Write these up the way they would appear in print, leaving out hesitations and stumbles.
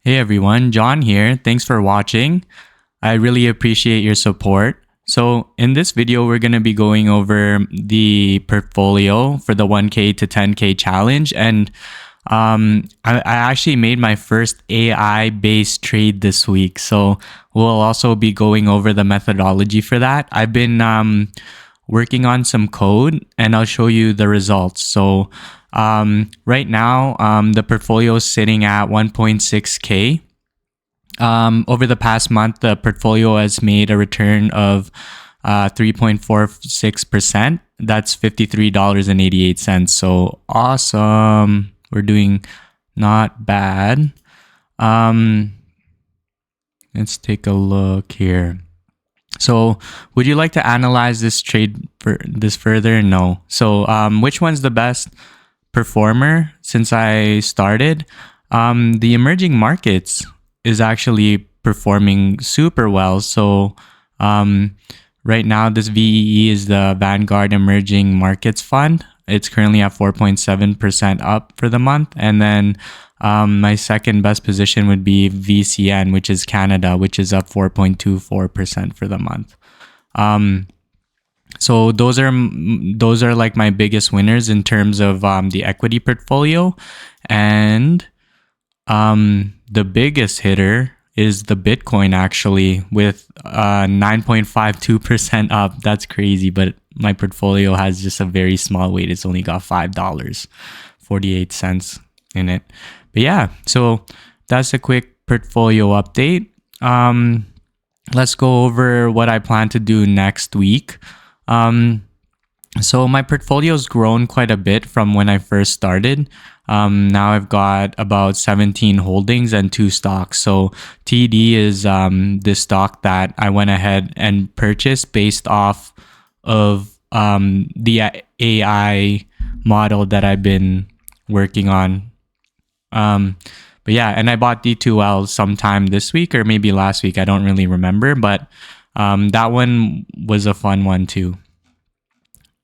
Hey everyone, John here. Thanks for watching. I really appreciate your support. So in this video, we're going to be going over the portfolio for the 1K to 10K challenge. And I actually made my first AI-based trade this week. So we'll also be going over the methodology for that. I've been working on some code and I'll show you the results. So right now, the portfolio is sitting at 1.6K. Over the past month, the portfolio has made a return of 3.46%. That's $53.88. So awesome. We're doing not bad. Let's take a look here. So would you like to analyze this trade for this further? No. So which one's the best performer since I started? The emerging markets is actually performing super well. So right now, this VEE is the Vanguard Emerging Markets Fund. It's currently at 4.7% up for the month. And then my second best position would be VCN, which is Canada, which is up 4.24% for the month. So those are like my biggest winners in terms of the equity portfolio. And the biggest hitter is the Bitcoin, actually, with 9.52% up. That's crazy, but my portfolio has just a very small weight. It's only got $5.48 in it. But yeah, so that's a quick portfolio update. Let's go over what I plan to do next week. So my portfolio's grown quite a bit from when I first started. Now I've got about 17 holdings and 2 stocks. So TD is the stock that I went ahead and purchased based off of the AI model that I've been working on. But yeah, and I bought D2L sometime this week or maybe last week. I don't really remember, but that one was a fun one too.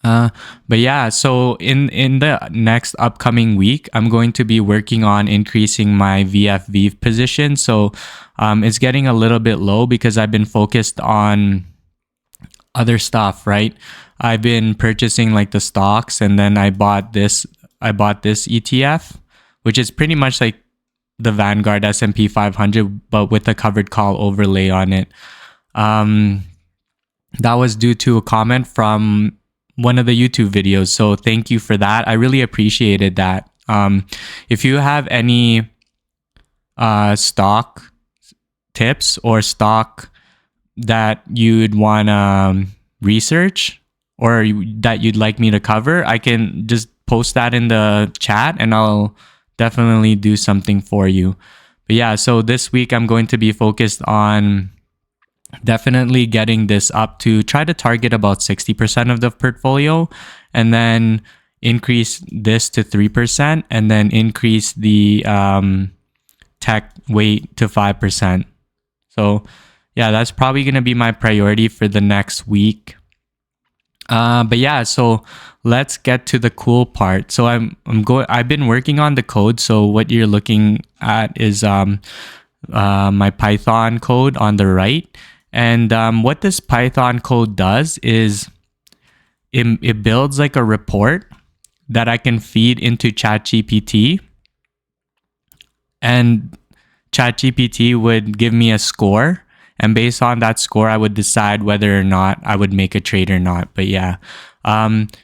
But yeah, so in the next upcoming week, I'm going to be working on increasing my VFV position. So it's getting a little bit low because I've been focused on other stuff, right? I've been purchasing like the stocks, and then I bought this ETF, which is pretty much like the Vanguard S&P 500, but with a covered call overlay on it. That was due to a comment from one of the YouTube videos. So thank you for that. I really appreciated that. If you have any stock tips or stock that you'd want to research or that you'd like me to cover, I can just post that in the chat and I'll definitely do something for you. But yeah, so this week I'm going to be focused on definitely getting this up to try to target about 60% of the portfolio, and then increase this to 3%, and then increase the tech weight to 5%. So yeah, that's probably going to be my priority for the next week. But yeah, so let's get to the cool part. So I've been working on the code. So what you're looking at is my Python code on the right. And what this Python code does is it builds like a report that I can feed into ChatGPT. And ChatGPT would give me a score. And based on that score, I would decide whether or not I would make a trade or not. But yeah,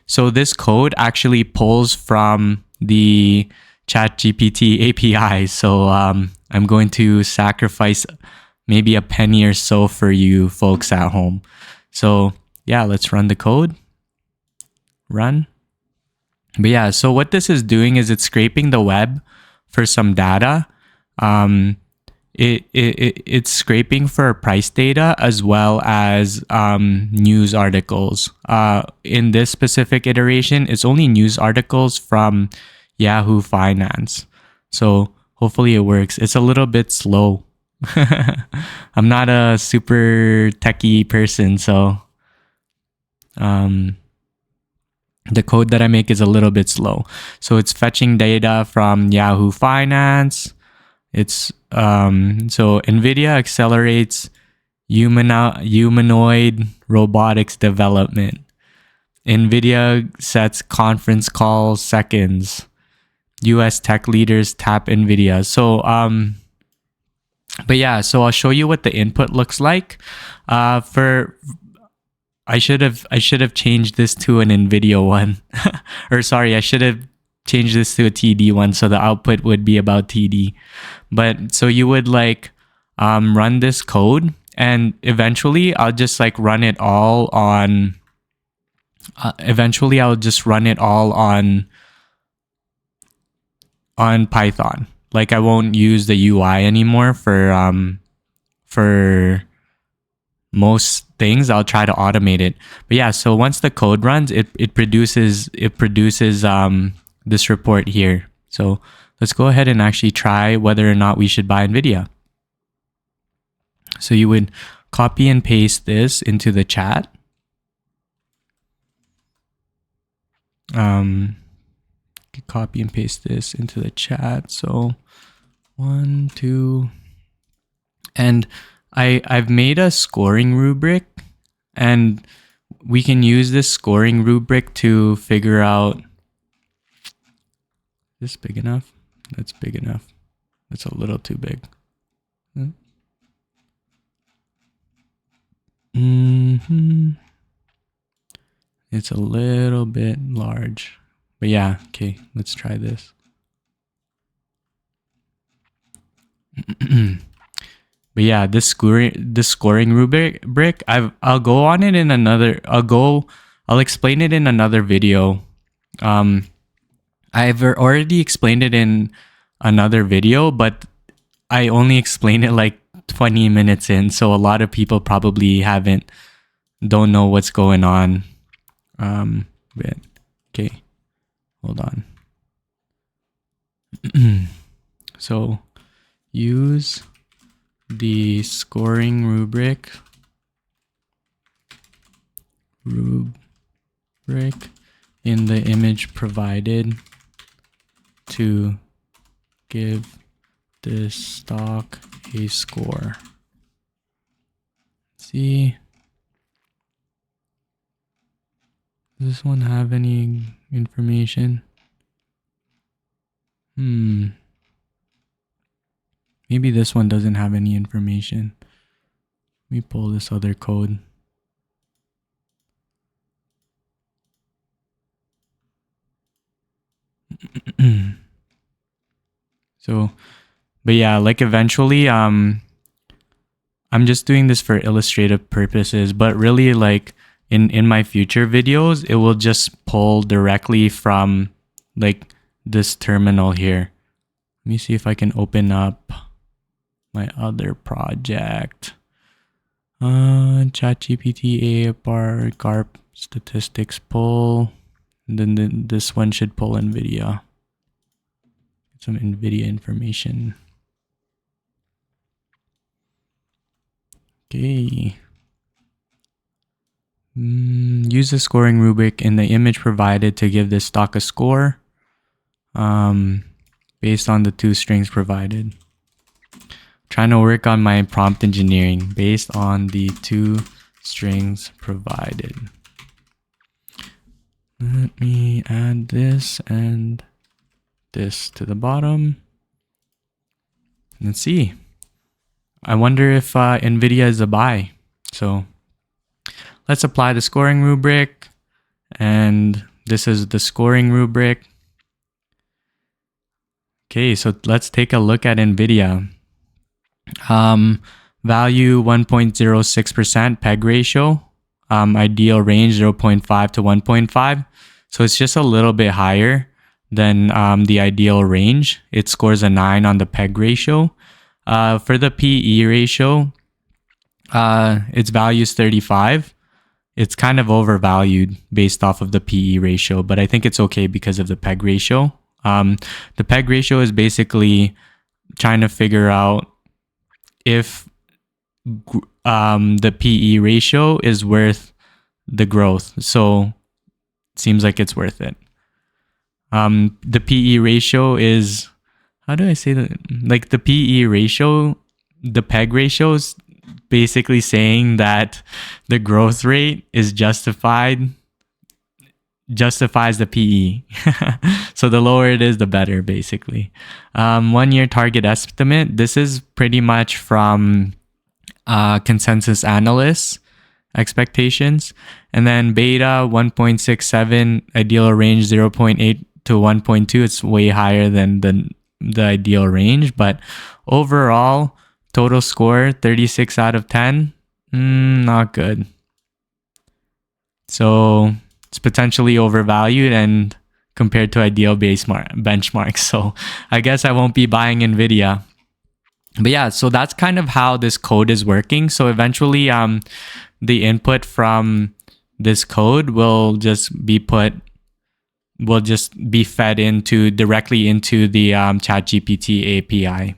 so this code actually pulls from the ChatGPT API. So I'm going to sacrifice maybe a penny or so for you folks at home. So yeah, let's run the code. Run. But yeah, so what this is doing is it's scraping the web for some data. It's scraping for price data as well as news articles. In this specific iteration, it's only news articles from Yahoo Finance. So hopefully it works. It's a little bit slow. I'm not a super techie person, so the code that I make is a little bit slow. So it's fetching data from Yahoo Finance, It's so NVIDIA accelerates humanoid robotics development. NVIDIA sets conference call seconds. US tech leaders tap NVIDIA. So but yeah, so I'll show you what the input looks like. For I should have changed this to an NVIDIA one. Or sorry, I should have changed this to a TD one, so the output would be about TD. But so you would like run this code, and eventually I'll just like run it all on on Python. Like I won't use the UI anymore for most things. I'll try to automate it. But yeah, so once the code runs, it produces this report here. So let's go ahead and actually try whether or not we should buy NVIDIA. So you would copy and paste this into the chat. Copy and paste this into the chat. So 1, 2, and I've made a scoring rubric, and we can use this scoring rubric to figure out, is this big enough? That's big enough. That's a little too big. It's a little bit large. But yeah, okay, let's try this. But yeah, this scoring rubric, I'll go on it in another. I'll explain it in another video. I've already explained it in another video, but I only explained it like 20 minutes in, so a lot of people probably don't know what's going on. But okay, hold on. So use the scoring rubric in the image provided to give this stock a score. Let's see, does this one have any information? Maybe this one doesn't have any information. Let me pull this other code. So, but yeah, like eventually, I'm just doing this for illustrative purposes, but really like in my future videos, it will just pull directly from like this terminal here. Let me see if I can open up my other project. ChatGPT APR GARP statistics pull. And then this one should pull NVIDIA. Some NVIDIA information. Okay. Use the scoring rubric in the image provided to give this stock a score based on the 2 strings provided. Trying to work on my prompt engineering based on the 2 strings provided. Let me add this and this to the bottom. Let's see. I wonder if NVIDIA is a buy. So let's apply the scoring rubric, and this is the scoring rubric. Okay, so let's take a look at NVIDIA. Value 1.06% PEG ratio, ideal range 0.5 to 1.5. So it's just a little bit higher than the ideal range. It scores a 9 on the PEG ratio. For the PE ratio, its value is 35. It's kind of overvalued based off of the PE ratio, but I think it's okay because of the PEG ratio. The PEG ratio is basically trying to figure out if the PE ratio is worth the growth. So it seems like it's worth it. The PE ratio is how do I say that? Like the PE ratio, the PEG ratio is basically saying that the growth rate is justifies the PE. So the lower it is, the better, basically. 1 year target estimate. This is pretty much from consensus analysts expectations. And then beta 1.67, ideal range 0.8 to 1.2. It's way higher than the ideal range, but overall total score 36 out of 10. Not good. So it's potentially overvalued and compared to ideal benchmarks. So I guess I won't be buying Nvidia. But yeah, so that's kind of how this code is working. So eventually the input from this code will just be fed directly into the ChatGPT API.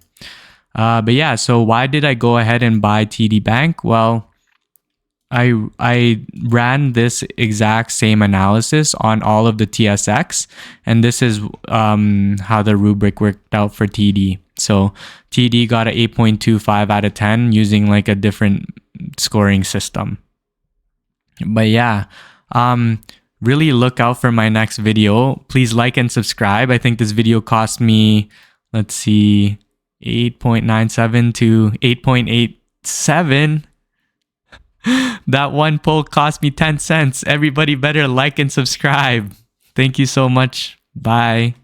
But yeah, so why did I go ahead and buy TD Bank? Well, I ran this exact same analysis on all of the TSX, and this is how the rubric worked out for TD. So TD got an 8.25 out of 10 using like a different scoring system. But yeah, really look out for my next video. Please like and subscribe. I think this video cost me, let's see, 8.97 to 8.87. That one poll cost me 10 cents. Everybody better like and subscribe. Thank you so much. Bye.